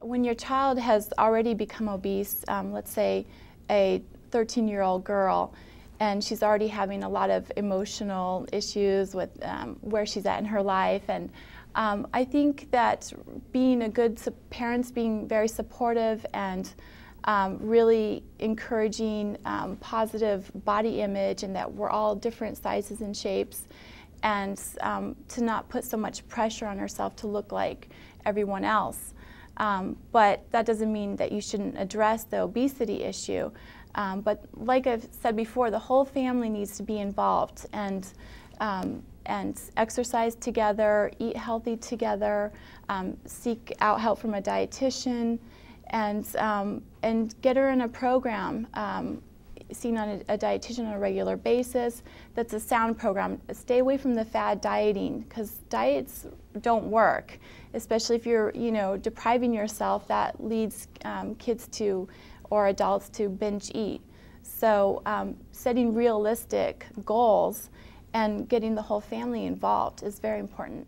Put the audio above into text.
When your child has already become obese, let's say a 13-year-old girl, and she's already having a lot of emotional issues with where she's at in her life, and I think that being a good parents being very supportive and really encouraging positive body image, and that we're all different sizes and shapes, and to not put so much pressure on herself to look like everyone else. But that doesn't mean that you shouldn't address the obesity issue. But like I've said before, the whole family needs to be involved and exercise together, eat healthy together, seek out help from a dietitian, and get her in a program, seen on a dietitian on a regular basis that's a sound program. Stay away from the fad dieting, because diets don't work, especially if you're depriving yourself. That leads kids to, or adults to, binge eat. So setting realistic goals and getting the whole family involved is very important.